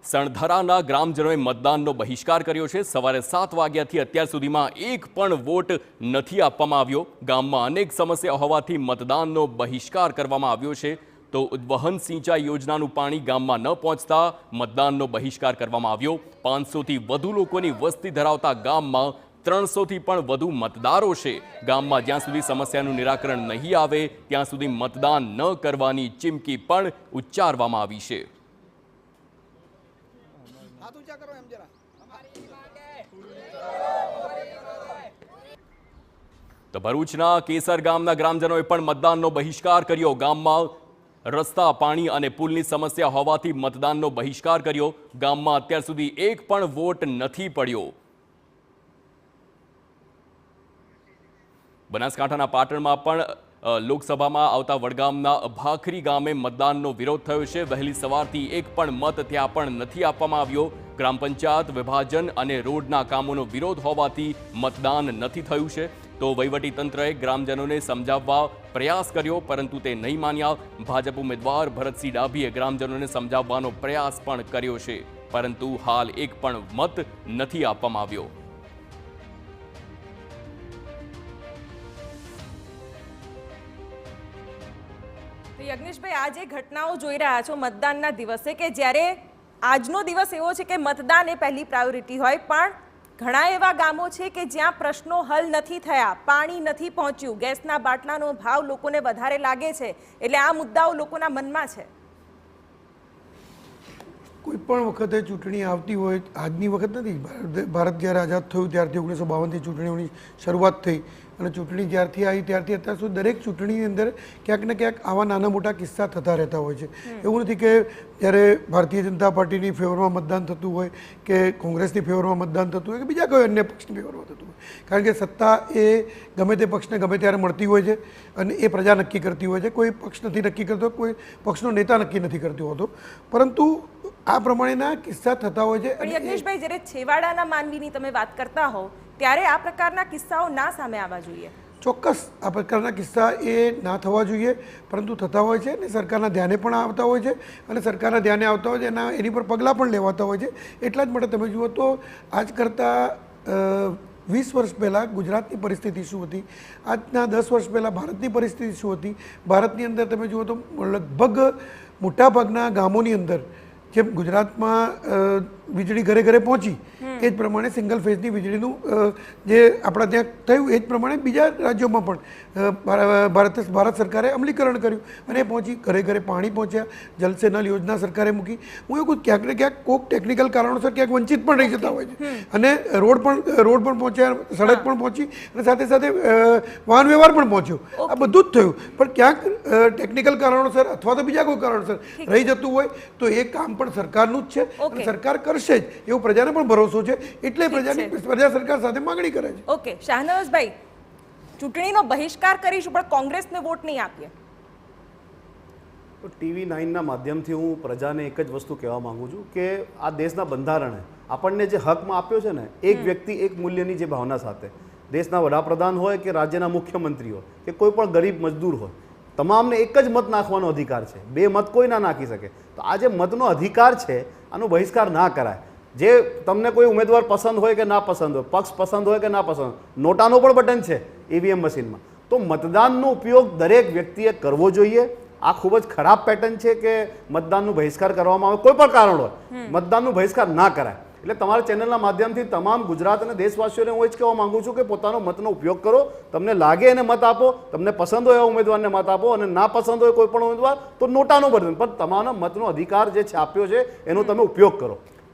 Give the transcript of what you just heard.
સણધરાના ગ્રામજનોએ મતદાનનો બહિષ્કાર કર્યો છે। સવારે 7 વાગ્યાથી અત્યાર સુધીમાં એક પણ વોટ નથી આપવામાં આવ્યો। ગામમાં અનેક સમસ્યા હોવાથી મતદાનનો બહિષ્કાર કરવામાં આવ્યો છે। તો વહન સિંચાઈ યોજનાનું પાણી ગામમાં ન પહોંચતા મતદાનનો બહિષ્કાર કરવામાં આવ્યો। 500થી વધુ લોકોની વસ્તી ધરાવતા ગામમાં 300થી પણ વધુ મતદારો છે। ગામમાં જ્યાં સુધી સમસ્યાનું નિરાકરણ નહીં આવે ત્યાં સુધી મતદાન ન કરવાની ચીમકી પણ ઉચ્ચારવામાં આવી છે। તો ભરૂચના કેસર ગામના ગ્રામજનોએ પણ મતદાનનો બહિષ્કાર કર્યો। ગામમાં રસ્તા, પાણી અને પુલની સમસ્યા હોવાથી મતદાનનો બહિષ્કાર કર્યો। ગામમાં અત્યાર સુધી એક પણ વોટ નથી પડ્યો। બનાસકાંઠાના પાટણમાં પણ લોકસભામાં આવતા વડગામના ભાખરી ગામે મતદાનનો વિરોધ થયો છે। વહેલી સવારથી એક પણ મત ત્યાં પણ નથી આપવામાં આવ્યો। ગ્રામ પંચાયત વિભાજન અને રોડના કામોનો વિરોધ હોવાથી મતદાન નથી થયું છે। તો વહીવટીતંત્રએ ગ્રામજનોને સમજાવવા પ્રયાસ કર્યો પરંતુ તે નહીં માન્યા। ભાજપ ઉમેદવાર ભરતસિંહ ડાભીએ ગ્રામજનોને સમજાવવાનો પ્રયાસ પણ કર્યો છે પરંતુ હાલ એક પણ મત નથી આપવામાં આવ્યો। યજ્ઞેશભાઈ, આ જે ઘટનાઓ જોઈ રહ્યા છો મતદાનના દિવસે, કે જ્યારે આજનો દિવસ એવો છે કે મતદાન એ પહેલી પ્રાયોરિટી હોય, પણ ઘણા એવા ગામો છે કે જ્યાં પ્રશ્નો હલ નથી થયા, પાણી નથી પહોંચ્યું, ગેસના બાટલાનો ભાવ લોકોને વધારે લાગે છે, એટલે આ મુદ્દાઓ લોકોના મનમાં છે। કોઈ પણ વખતે ચૂંટણી આવતી હોય, આજની વખત નથી, ભારત જ્યારે આઝાદ થયું ત્યારથી 1952થી ચૂંટણીઓની શરૂઆત થઈ અને ચૂંટણી જ્યારથી આવી ત્યારથી અત્યાર સુધી દરેક ચૂંટણીની અંદર ક્યાંક ને ક્યાંક આવા નાના મોટા કિસ્સા થતા રહેતા હોય છે। એવું નથી કે જ્યારે ભારતીય જનતા પાર્ટીની ફેવરમાં મતદાન થતું હોય કે કોંગ્રેસની ફેવરમાં મતદાન થતું હોય કે બીજા કોઈ અન્ય પક્ષની ફેવરમાં થતું હોય, કારણ કે સત્તા એ ગમે તે પક્ષને ગમે ત્યારે મળતી હોય છે અને એ પ્રજા નક્કી કરતી હોય છે। કોઈ પક્ષ નથી નક્કી કરતો, કોઈ પક્ષનો નેતા નક્કી નથી કરતો હોતો, પરંતુ આ પ્રમાણેના કિસ્સા થતા હોય છે। પણ યજ્ઞેશભાઈ, જ્યારે છેવાડાના માનવીની તમે વાત કરતા હો ત્યારે આ પ્રકારના કિસ્સાઓ ના સામે આવવા જોઈએ। ચોક્કસ આ પ્રકારના કિસ્સા એ ના થવા જોઈએ, પરંતુ થતા હોય છે અને સરકારના ધ્યાને પણ આવતા હોય છે અને સરકારના ધ્યાને આવતા હોય છે એની પર પગલાં પણ લેવાતા હોય છે। એટલા જ માટે તમે જુઓ તો આજ કરતાં 20 વર્ષ પહેલાં ગુજરાતની પરિસ્થિતિ શું હતી, આજના 10 વર્ષ પહેલાં ભારતની પરિસ્થિતિ શું હતી। ભારતની અંદર તમે જુઓ તો લગભગ મોટાભાગના ગામોની અંદર જેમ ગુજરાતમાં વીજળી ઘરે ઘરે પહોંચી એ જ પ્રમાણે સિંગલ ફેઝની વીજળીનું જે આપણા ત્યાં થયું એ જ પ્રમાણે બીજા રાજ્યોમાં પણ ભારત સરકારે અમલીકરણ કર્યું અને એ પહોંચી, ઘરે ઘરે પાણી પહોંચ્યા, જલ સે નલ યોજના સરકારે મૂકી। હું એવું ક્યાંક ને ક્યાંક કોઈક ટેકનિકલ કારણોસર ક્યાંક વંચિત પણ રહી જતા હોય છે અને રોડ પણ પહોંચ્યા, સડક પણ પહોંચી અને સાથે સાથે વાહન વ્યવહાર પણ પહોંચ્યો। આ બધું જ થયું, પણ ક્યાંક ટેકનિકલ કારણોસર અથવા તો બીજા કોઈ કારણોસર રહી જતું હોય તો એ કામ પણ સરકારનું જ છે અને સરકાર કરશે જ એવો પ્રજાને પણ ભરોસો છે, એટલે પ્રજા સરકાર સાથે માંગણી કરે છે। ઓકે શાહનવાઝભાઈ, ચૂંટણીનો બહિષ્કાર કરીશું પણ કોંગ્રેસને વોટ નહીં આપીએ। તો TV 9ના માધ્યમથી હું પ્રજાને એક જ વસ્તુ કહેવા માંગુ છું કે આ દેશના બંધારણે આપણને જે હકમાં આપ્યો છે ને, એક વ્યક્તિ એક મૂલ્યની જે ભાવના સાથે, દેશના વડાપ્રધાન હોય કે રાજ્યના મુખ્યમંત્રી હોય કે કોઈ પણ ગરીબ મજદૂર હોય, તમામને એક જ મત નાખવાનો અધિકાર છે। 2 મત કોઈ ના નાખી શકે। તો આ જે મતનો અધિકાર છે આનો બહિષ્કાર ના કરાય। જે તમને કોઈ ઉમેદવાર પસંદ હોય કે ના પસંદ હોય, પક્ષ પસંદ હોય કે ના પસંદ, નોટાનો પણ બટન છે EVM મશીનમાં, તો મતદાનનો ઉપયોગ દરેક વ્યક્તિએ કરવો જોઈએ। આ ખૂબ જ ખરાબ પેટર્ન છે કે મતદાનનો બહિષ્કાર કરવામાં આવે, કોઈ પણ કારણ હોય મતદાનનો બહિષ્કાર ના કરાય। એટલે તમારા ચેનલના માધ્યમથી તમામ ગુજરાત અને દેશવાસીઓને હું એ જ કહેવા માંગુ છું કે પોતાનો મતનો ઉપયોગ કરો। તમને લાગે એને મત આપો, તમને પસંદ હોય એવા ઉમેદવારને મત આપો અને ના પસંદ હોય કોઈ પણ ઉમેદવાર તો નોટાનો બટન, પણ તમારો મતનો અધિકાર જે છે આપ્યો છે એનો તમે ઉપયોગ કરો।